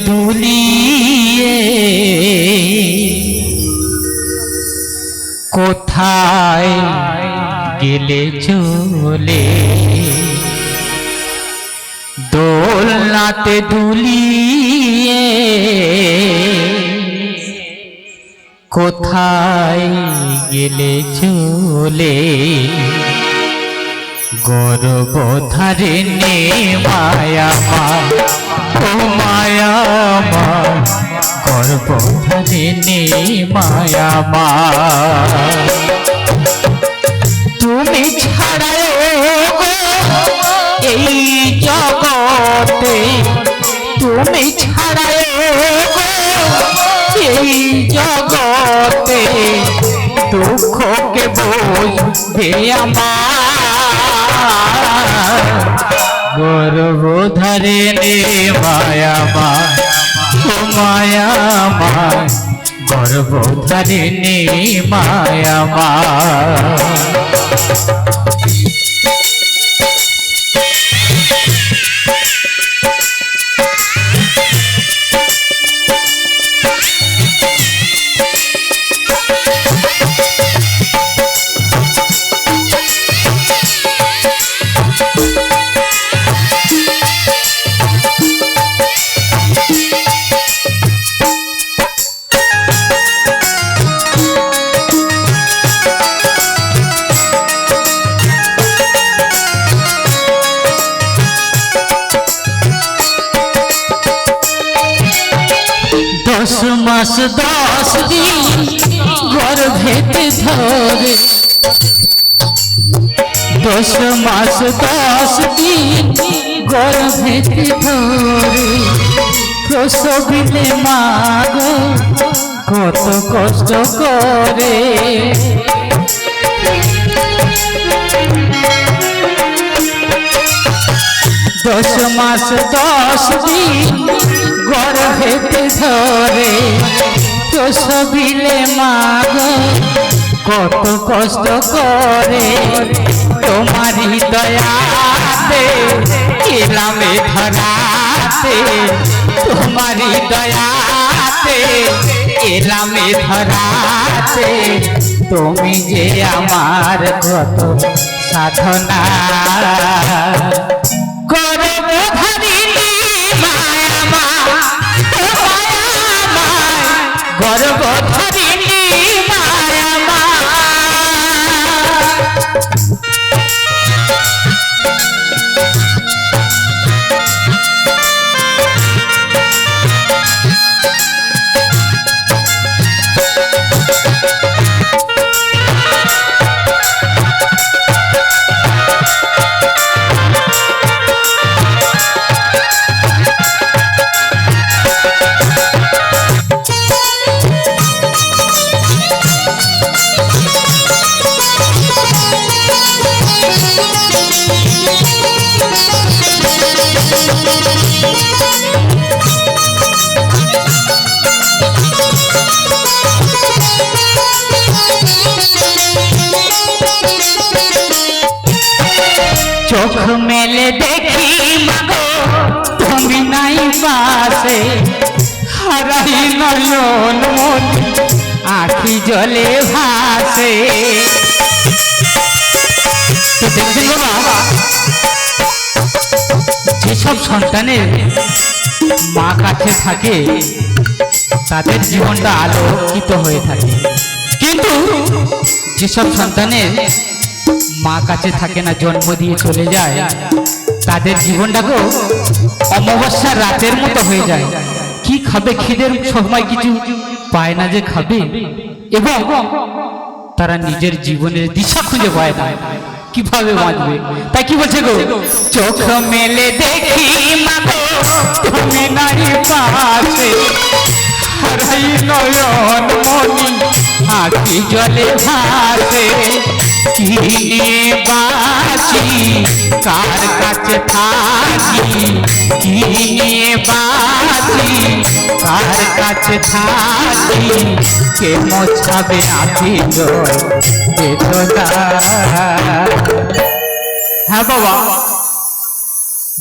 দুলিয়ে কোথায় গেলে চলে দোলনাতে দুলিয়ে কোথায় গেলে চলে গর্ভধারিণী মায়া মা ও মায়া মা গর্ভধারিণী মায়া মা তুমি ছাড়া এই জগতে তুমি ছাড়া এই জগতে দুঃখকে বুঝবে আমার গর্ভধারিণী মায়া মা ও মায়া মা গর্ভধারিণী মায়া মা दस मास 10 दिन गर्भेते धरे 10 मास 10 दिन गर्भेते धरे प्रसविले मागो कत कष्ट करे 10 मास 10 दिन गर्भेते धरे प्रसविले मागो कत कष्ट करे तुम्हारी दयाते एलामे धराते तुम्हारी दयाते एलामे धराते तुमी जे आमार कत साधना गर्भधारिणी माया मा गर्भधारिणी माया मा चोख मेले देखी मगो तुम नहीं पासे हराई नयन मन आखि जले भासे तो देखছেন বাবা যেসব সন্তানের মা কাছে থাকে তাদের জীবনটা আলোকিত হয়ে থাকে কিন্তু যেসব সন্তানের মা কাছে থাকে না জন্ম দিয়ে চলে যায় তাদের জীবনটাকে অমাবস্যার রাতের মতো হয়ে যায় কি খাবে খিদের সময় কিছু পায় না যে খাবে এবং তারা নিজের জীবনের দিশা খুঁজে পায় না কিভাবে বাঁচবে তাই কি বলছে গো চোখ মেলে দেখি মাগো তুমি নাই পাশে হারাই নয়ন মনি আখি জলে ভাসে কি নিয়ে বাঁচি কার কাছে থাকি কি নিয়ে বাঁচি কার কাছে থাকি কে মোছাবে আঁখি জল বেদনা হ্যাঁ বাবা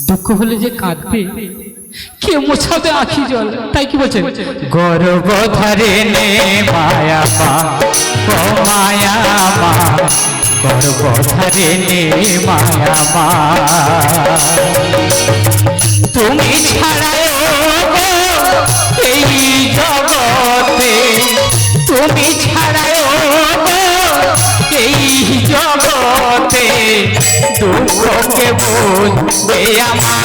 দুঃখ হলে যে কাঁদবে কে মোছাবে আখি জল? তাই কি বলছেন? গর্ব ধরে নে মায়া মা, ও মায়া মা, গর্ব ধরে নে মায়া মা, তুমি ছাড়াও এই জগতে, তুমি ছাড়াও এই জগতে দুঃখকে বুঝবে আমার।